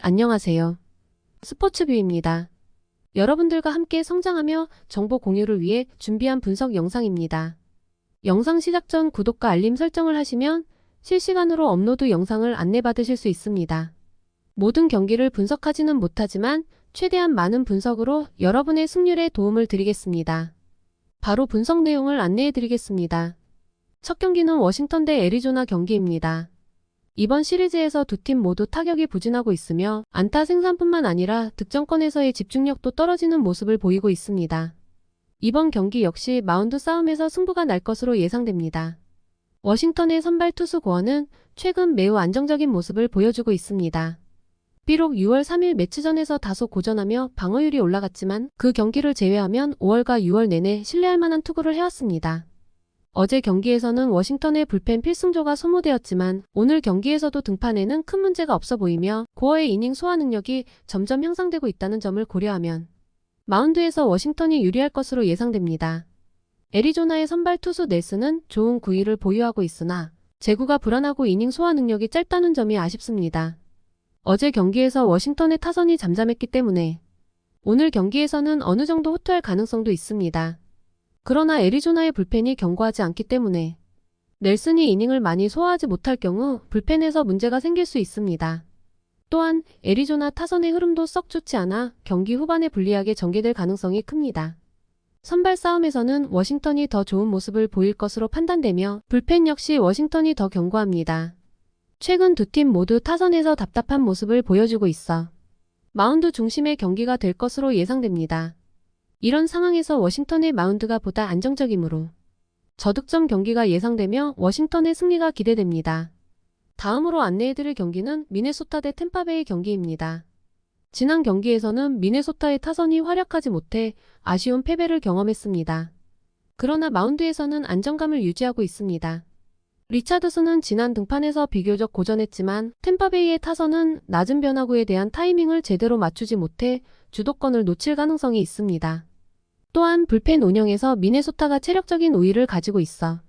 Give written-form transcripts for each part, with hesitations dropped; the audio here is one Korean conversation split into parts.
안녕하세요. 스포츠뷰입니다. 여러분들과 함께 성장하며 정보 공유를 위해 준비한 분석 영상입니다. 영상 시작 전 구독과 알림 설정을 하시면 실시간으로 업로드 영상을 안내받으실 수 있습니다. 모든 경기를 분석하지는 못하지만 최대한 많은 분석으로 여러분의 승률에 도움을 드리겠습니다. 바로 분석 내용을 안내해 드리겠습니다. 첫 경기는 워싱턴 대 애리조나 경기입니다. 이번 시리즈에서 두 팀 모두 타격이 부진하고 있으며 안타 생산뿐만 아니라 득점권에서의 집중력도 떨어지는 모습을 보이고 있습니다. 이번 경기 역시 마운드 싸움에서 승부가 날 것으로 예상됩니다. 워싱턴의 선발 투수 고어는 최근 매우 안정적인 모습을 보여주고 있습니다. 비록 6월 3일 매치전에서 다소 고전하며 방어율이 올라갔지만 그 경기를 제외하면 5월과 6월 내내 신뢰할 만한 투구를 해왔습니다. 어제 경기에서는 워싱턴의 불펜 필승조가 소모되었지만 오늘 경기에서도 등판에는 큰 문제가 없어 보이며 고어의 이닝 소화 능력이 점점 향상되고 있다는 점을 고려하면 마운드에서 워싱턴이 유리할 것으로 예상됩니다. 애리조나의 선발 투수 넬슨은 좋은 구위를 보유하고 있으나 제구가 불안하고 이닝 소화 능력이 짧다는 점이 아쉽습니다. 어제 경기에서 워싱턴의 타선이 잠잠했기 때문에 오늘 경기에서는 어느 정도 호투할 가능성도 있습니다. 그러나 애리조나의 불펜이 견고하지 않기 때문에 넬슨이 이닝을 많이 소화하지 못할 경우 불펜에서 문제가 생길 수 있습니다. 또한 애리조나 타선의 흐름도 썩 좋지 않아 경기 후반에 불리하게 전개될 가능성이 큽니다. 선발 싸움에서는 워싱턴이 더 좋은 모습을 보일 것으로 판단되며 불펜 역시 워싱턴이 더 견고합니다. 최근 두 팀 모두 타선에서 답답한 모습을 보여주고 있어 마운드 중심의 경기가 될 것으로 예상됩니다. 이런 상황에서 워싱턴의 마운드가 보다 안정적이므로 저득점 경기가 예상되며 워싱턴의 승리가 기대됩니다. 다음으로 안내해드릴 경기는 미네소타 대 템파베이 경기입니다. 지난 경기에서는 미네소타의 타선이 활약하지 못해 아쉬운 패배를 경험했습니다. 그러나 마운드에서는 안정감을 유지하고 있습니다. 리차드슨은 지난 등판에서 비교적 고전했지만 템파베이의 타선은 낮은 변화구에 대한 타이밍을 제대로 맞추지 못해 주도권을 놓칠 가능성이 있습니다. 또한 불펜 운영에서 미네소타가 체력적인 우위를 가지고 있어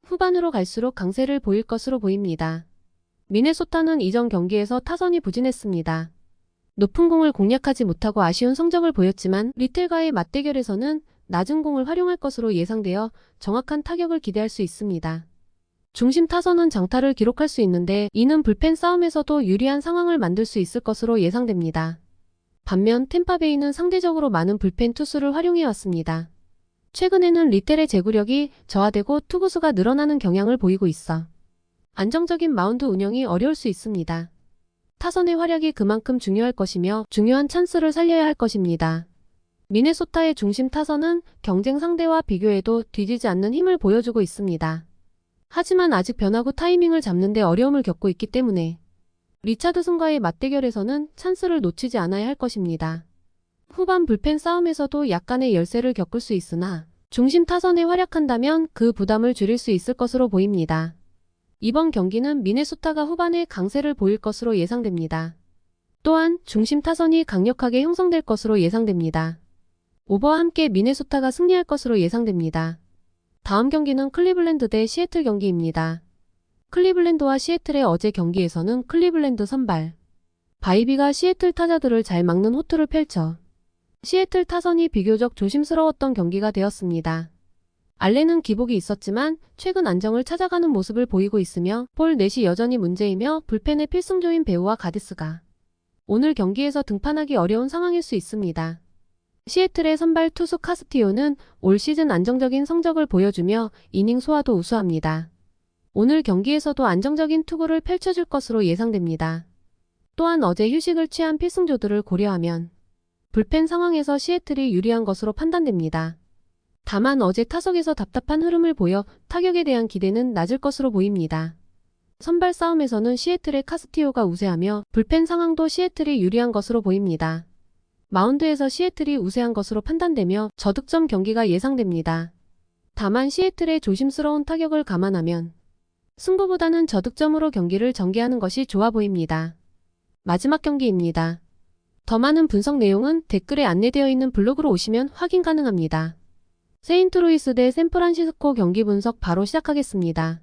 후반으로 갈수록 강세를 보일 것으로 보입니다. 미네소타는 이전 경기에서 타선이 부진했습니다. 높은 공을 공략하지 못하고 아쉬운 성적을 보였지만 리틀과의 맞대결에서는 낮은 공을 활용할 것으로 예상되어 정확한 타격을 기대할 수 있습니다. 중심 타선은 장타를 기록할 수 있는데 이는 불펜 싸움에서도 유리한 상황을 만들 수 있을 것으로 예상됩니다. 반면 템파베이는 상대적으로 많은 불펜 투수를 활용해왔습니다. 최근에는 리텔의 제구력이 저하되고 투구수가 늘어나는 경향을 보이고 있어 안정적인 마운드 운영이 어려울 수 있습니다. 타선의 활약이 그만큼 중요할 것이며 중요한 찬스를 살려야 할 것입니다. 미네소타의 중심 타선은 경쟁 상대와 비교해도 뒤지지 않는 힘을 보여주고 있습니다. 하지만 아직 변화구 타이밍을 잡는 데 어려움을 겪고 있기 때문에 리차드슨과의 맞대결에서는 찬스를 놓치지 않아야 할 것입니다. 후반 불펜 싸움에서도 약간의 열세를 겪을 수 있으나 중심 타선에 활약한다면 그 부담을 줄일 수 있을 것으로 보입니다. 이번 경기는 미네소타가 후반에 강세를 보일 것으로 예상됩니다. 또한 중심 타선이 강력하게 형성될 것으로 예상됩니다. 오버와 함께 미네소타가 승리할 것으로 예상됩니다. 다음 경기는 클리블랜드 대 시애틀 경기입니다. 클리블랜드와 시애틀의 어제 경기에서는 클리블랜드 선발 바이비가 시애틀 타자들을 잘 막는 호투를 펼쳐 시애틀 타선이 비교적 조심스러웠던 경기가 되었습니다. 알렌은 기복이 있었지만 최근 안정을 찾아가는 모습을 보이고 있으며 볼 넷이 여전히 문제이며 불펜의 필승조인 배우와 가디스가 오늘 경기에서 등판하기 어려운 상황일 수 있습니다. 시애틀의 선발 투수 카스티오는 올 시즌 안정적인 성적을 보여주며 이닝 소화도 우수합니다. 오늘 경기에서도 안정적인 투구를 펼쳐줄 것으로 예상됩니다. 또한 어제 휴식을 취한 필승조들을 고려하면 불펜 상황에서 시애틀이 유리한 것으로 판단됩니다. 다만 어제 타석에서 답답한 흐름을 보여 타격에 대한 기대는 낮을 것으로 보입니다. 선발 싸움에서는 시애틀의 카스티오가 우세하며 불펜 상황도 시애틀이 유리한 것으로 보입니다. 마운드에서 시애틀이 우세한 것으로 판단되며 저득점 경기가 예상됩니다. 다만 시애틀의 조심스러운 타격을 감안하면 승부보다는 저득점으로 경기를 전개하는 것이 좋아 보입니다. 마지막 경기입니다. 더 많은 분석 내용은 댓글에 안내되어 있는 블로그로 오시면 확인 가능합니다. 세인트루이스 대 샌프란시스코 경기 분석 바로 시작하겠습니다.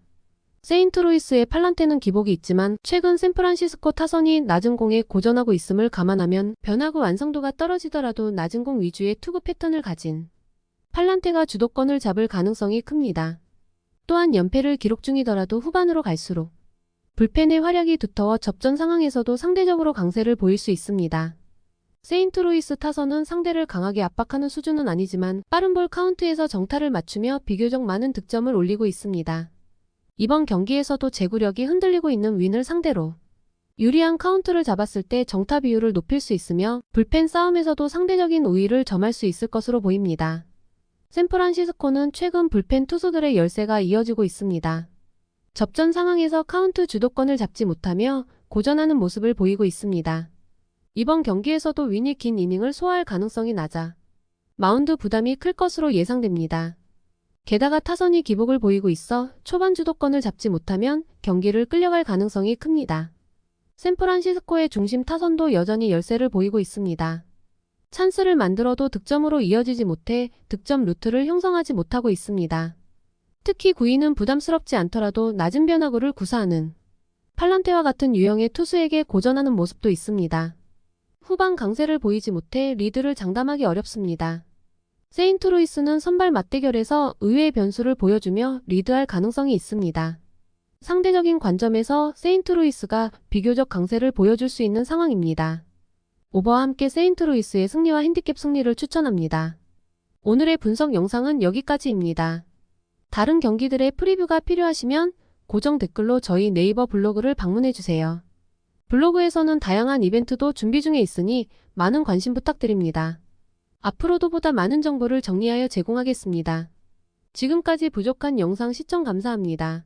세인트루이스의 팔란테는 기복이 있지만 최근 샌프란시스코 타선이 낮은 공에 고전하고 있음을 감안하면 변화구 완성도가 떨어지더라도 낮은 공 위주의 투구 패턴을 가진 팔란테가 주도권을 잡을 가능성이 큽니다. 또한 연패를 기록 중이더라도 후반으로 갈수록 불펜의 활약이 두터워 접전 상황에서도 상대적으로 강세를 보일 수 있습니다. 세인트루이스 타선은 상대를 강하게 압박하는 수준은 아니지만 빠른 볼 카운트에서 정타를 맞추며 비교적 많은 득점을 올리고 있습니다. 이번 경기에서도 제구력이 흔들리고 있는 윈을 상대로 유리한 카운트를 잡았을 때 정타 비율을 높일 수 있으며 불펜 싸움에서도 상대적인 우위를 점할 수 있을 것으로 보입니다. 샌프란시스코는 최근 불펜 투수들의 열세가 이어지고 있습니다. 접전 상황에서 카운트 주도권을 잡지 못하며 고전하는 모습을 보이고 있습니다. 이번 경기에서도 윈이 긴 이닝을 소화할 가능성이 낮아 마운드 부담이 클 것으로 예상됩니다. 게다가 타선이 기복을 보이고 있어 초반 주도권을 잡지 못하면 경기를 끌려갈 가능성이 큽니다. 샌프란시스코의 중심 타선도 여전히 열세를 보이고 있습니다. 찬스를 만들어도 득점으로 이어지지 못해 득점 루트를 형성하지 못하고 있습니다. 특히 9위는 부담스럽지 않더라도 낮은 변화구를 구사하는 팔란테와 같은 유형의 투수에게 고전하는 모습도 있습니다. 후반 강세를 보이지 못해 리드를 장담하기 어렵습니다. 세인트루이스는 선발 맞대결에서 의외의 변수를 보여주며 리드할 가능성이 있습니다. 상대적인 관점에서 세인트루이스가 비교적 강세를 보여줄 수 있는 상황입니다. 오버와 함께 세인트루이스의 승리와 핸디캡 승리를 추천합니다. 오늘의 분석 영상은 여기까지입니다. 다른 경기들의 프리뷰가 필요하시면 고정 댓글로 저희 네이버 블로그를 방문해주세요. 블로그에서는 다양한 이벤트도 준비 중에 있으니 많은 관심 부탁드립니다. 앞으로도 보다 많은 정보를 정리하여 제공하겠습니다. 지금까지 부족한 영상 시청 감사합니다.